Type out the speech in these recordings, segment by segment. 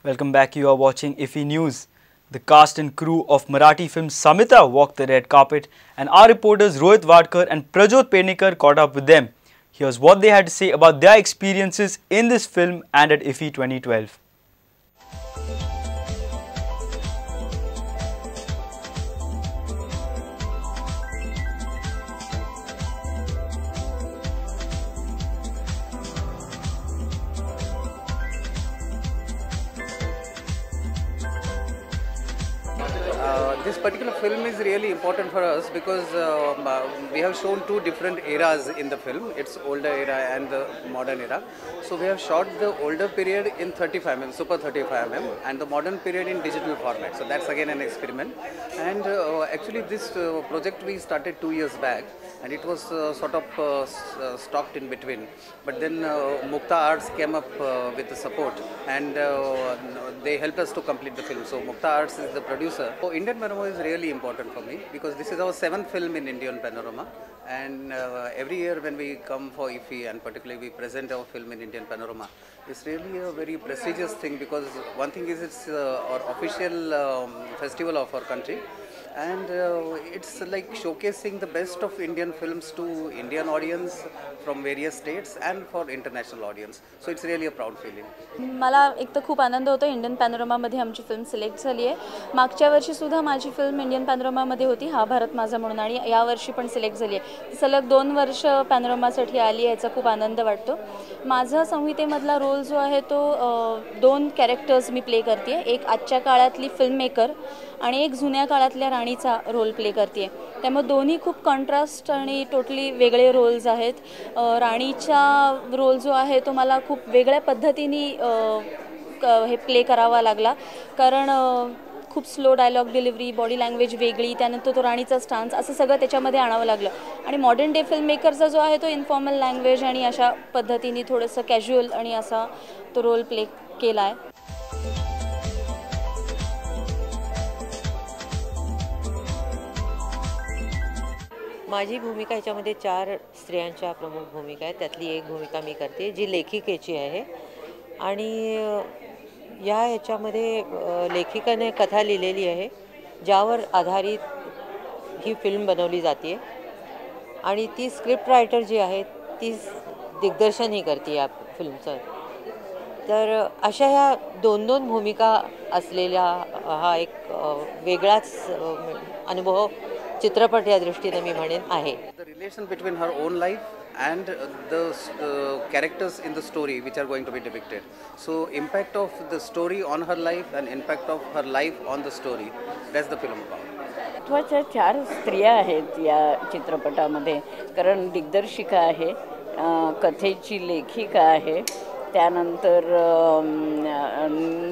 Welcome back. You are watching IFFI News. The cast and crew of Marathi film Samita walked the red carpet, and our reporters Rohit Wadkar and Prajot Penekar caught up with them. Here's what they had to say about their experiences in this film and at IFFI 2012. This particular film is really important for us because we have shown two different eras in the film. It's older era and the modern era. So we have shot the older period in 35mm, Super 35mm, and the modern period in digital format. So that's again an experiment. And actually this project we started 2 years back, and it was sort of stopped in between. But then Mukta Arts came up with the support, and they helped us to complete the film. So Mukta Arts is the producer. So Indian Panorama is really important for me because this is our 7th film in Indian Panorama, and every year when we come for IFFI and particularly we present our film in Indian Panorama, it's really a very prestigious thing because one thing is it's our official festival of our country, and it's like showcasing the best of Indian films to Indian audience from various states and for international audience. So it's really a proud feeling. मला एक तर खूप आनंद होतो Indian पॅनोरामामध्ये आमची film select झाली आहे. मागच्या वर्षी सुद्धा माझी फिल्म इंडियन पॅनोरामामध्ये होती, हा भारत माझा म्हणून, आणि या वर्षी पण सिलेक्ट झाली आहे. सलग 2 वर्ष पॅनोरामासाठी आली आहे, याचा खूप आनंद वाटतो. माझा संहितेमधला रोल जो आहे तो 2 कॅरेक्टर्स मी प्ले करते आहे. एक आजच्या काळातली फिल्म मेकर आणि एक जुन्या काळातल्या राणीचा रोल प्ले करते आहे. त्यामुळे दोन्ही खूप कॉन्ट्रास्ट आणि टोटली वेगळे रोल्स आहेत. राणीचा रोल जो आहे तो मला खूप वेगळ्या पद्धतीने हे प्ले करावा लागला, कारण खूप slow dialogue delivery, body language वेगळी, त्यानंतर तो राणीचा स्टान्स, असं सगळं त्याच्यामध्ये आणावं लागलं. आणि मॉडर्न डे फिल्म मेकरचा जो आहे तो इन्फॉर्मल लँग्वेज आणि अशा पद्धतीने थोडंसं कॅज्युअल आणि असा तो रोल प्ले केला आहे. माझी भूमिका याच्यामध्ये 4 स्त्रियांच्या प्रमुख भूमिका आहेत. त्यातली एक भूमिका मी करते जी लेखिकेची आहे, आणि याच्यामध्ये लेखिकाने कथा लिहिलेली आहे ज्यावर आधारित ही फिल्म बनवली जाते, आणि ती स्क्रिप्ट रायटर जी आहे ती दिग्दर्शनही करते या फिल्मचं. तर अशा ह्या 2 भूमिका असलेल्या हा एक वेगळाच अनुभव चित्रपट या दृष्टीने मी म्हणेन आहे. The relation between her own life and the characters in the story which are going to be depicted. So impact of the story on her life and impact of her life on the story. That's the film about. महत्त्वाच्या 4 स्त्रिया आहेत या चित्रपटामध्ये, कारण दिग्दर्शिका आहे, कथेची लेखिका आहे, त्यानंतर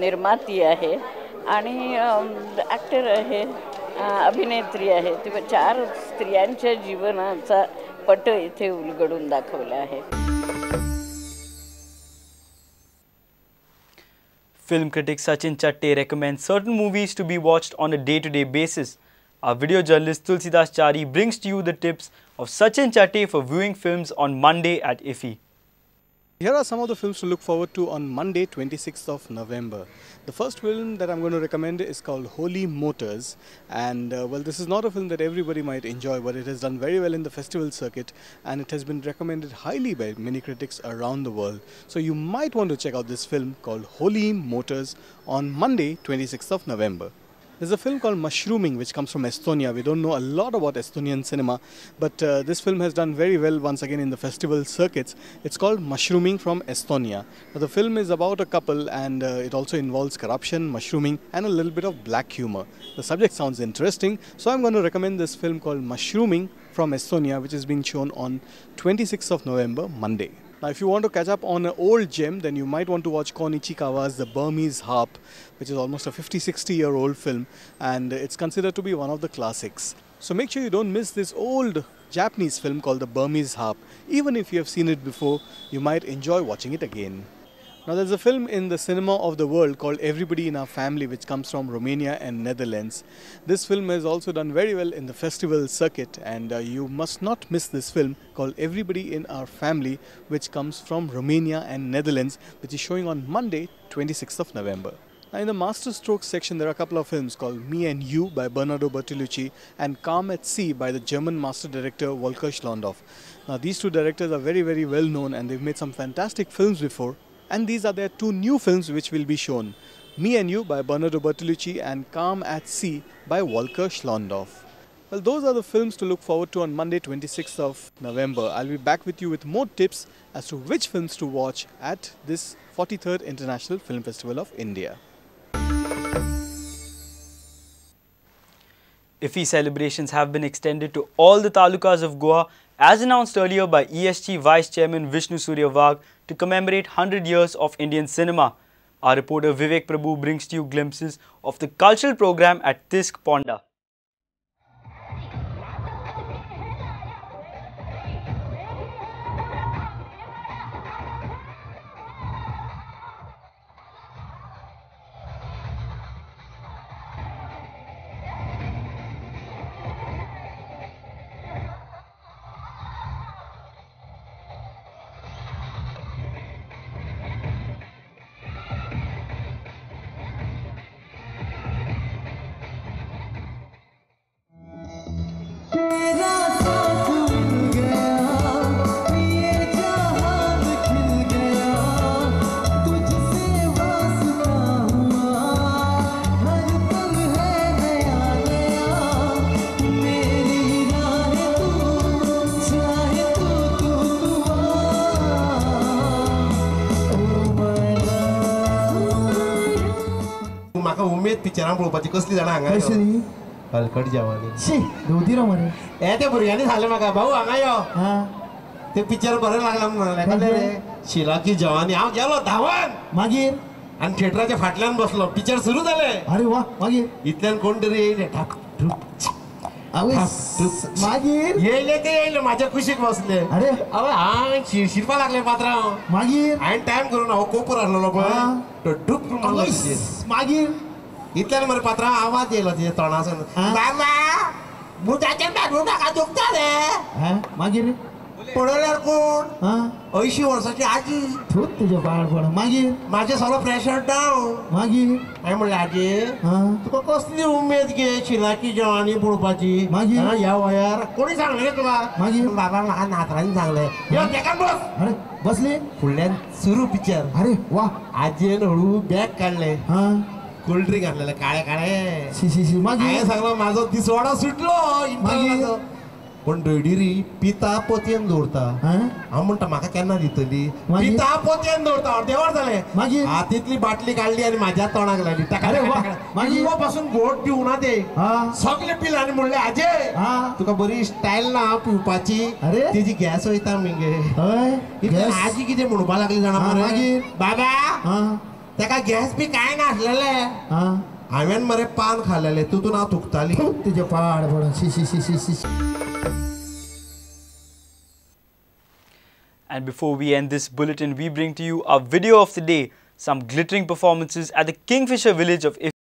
निर्माती आहे आणि ॲक्टर आहे, अभिनेत्री आहे. तेव्हा 4 स्त्रियांच्या जीवनाचा पट इथे उलगडून दाखवला आहे. Film critic Sachin Chatte recommends certain movies to be watched on a day-to-day basis. Our video journalist Tulsidas Chari brings to you the tips of Sachin Chatte for viewing films on Monday at IFFI. Here are some of the films to look forward to on Monday, 26th of November. The first film that I'm going to recommend is called Holy Motors, and well, this is not a film that everybody might enjoy, but it has done very well in the festival circuit, and it has been recommended highly by many critics around the world. So you might want to check out this film called Holy Motors on Monday, 26th of November. There's a film called Mushrooming which comes from Estonia. We don't know a lot about Estonian cinema, but this film has done very well once again in the festival circuits. It's called Mushrooming from Estonia. Now, the film is about a couple, and it also involves corruption, mushrooming, and a little bit of black humor. The subject sounds interesting, so I'm going to recommend this film called Mushrooming from Estonia, which is being shown on 26th of November, Monday. Now, if you want to catch up on an old gem, then you might want to watch Kon Ichikawa's The Burmese Harp, which is almost a 50-60-year-old film, and it's considered to be one of the classics. So make sure you don't miss this old Japanese film called The Burmese Harp. Even if you have seen it before, you might enjoy watching it again. Now, there's a film in the cinema of the world called Everybody in Our Family, which comes from Romania and Netherlands. This film has also done very well in the festival circuit, and you must not miss this film called Everybody in Our Family, which comes from Romania and Netherlands, which is showing on Monday, 26th of November. Now in the masterstroke section there are a couple of films called Me and You by Bernardo Bertolucci and Calm at Sea by the German master director Volker Schlondorf. Now these two directors are very well known and they've made some fantastic films before, and these are their two new films which will be shown. Me and You by Bernardo Bertolucci and Calm at Sea by Volker Schlondorf. Well, those are the films to look forward to on Monday 26th of November. I'll be back with you with more tips as to which films to watch at this 43rd International Film Festival of India. IFFI celebrations have been extended to all the talukas of Goa as announced earlier by ESG Vice Chairman Vishnu Surya Vag to commemorate 100 years of Indian cinema. Our reporter Vivek Prabhu brings to you glimpses of the cultural program at Tisk Ponda. म्हाका उमेद पिक्चरां पळोवपाची कसली जाणा हांगा हलकट जेवणी she धोतीरो मरे हे ते भुरग्यांनी सांगलें म्हाका भाऊ हांगा यो ते पिक्चर बरें लागला म्हणून रे शिला की जवानी हांव गेलो धांवन मागीर आनी थिएटराच्या फाटल्यान बसलो पिक्चर सुरू जालें अरे वा मागीर इतल्यान कोण तरी येयले ठाक मागीर येयले ते येयले म्हाज्या कुशीक बसले अरे अरे हांव शिरपा लागले पात्रांव मागीर हांवें टायम करून हांव कोपर आहलो पळय तो डूप मारलो मागीर इतल्यान मरे पात्रांव आवाज येयलो तेजे तोंडासून बाबा मुताचेर धाडूं नाका दुखता रे मागीर पळयल्यार कोण 80 वर्साची आजी थूत तुजे बाळपण मागीर म्हाजें सगळो प्रेशर डावन मागीर हांवें म्हणलें आजी तुका कसली उमेद गे शिलाची जवानी पळोवपाची मागीर ह्या वयार कोणी सांगलें रे तुका मागीर बाबा म्हाका नातरांनी सांगलें यो तेका बस अरे बसली फुडल्यान सुरू पिक्चर अरे वा आजयेन हळू बॅग काडलें कोल्ड ड्रिंक हाडलेलें काळें काळें शी मागीर हांवें सांगलो म्हाजो दिसवाडो सुटलो इंटरव्यूचो पण डोयडिरी पिता पोतयेन दवरता हांव म्हणटा म्हाका केन्ना दितली पिता पोतयेन दवरता अर्दें वर जालें मागीर हातींतली बाटली काडली आनी म्हाज्या तोंडाक लायली मागीर पासून घोट पिवना ते सगळे पिले आनी म्हणलें आजे तुका बरी स्टायल ना पिवपाची तेजी गॅस वयता मगे आजी कितें म्हणपा लागली जाणा मागीर बाबा तेका गॅस बी कांय नासलेलें हांवें मरे पान खाल्लेलें तितून हांव थुकताली तुजे पाड पडून she And before we end this bulletin, we bring to you our video of the day, some glittering performances at the Kingfisher village of IFFI.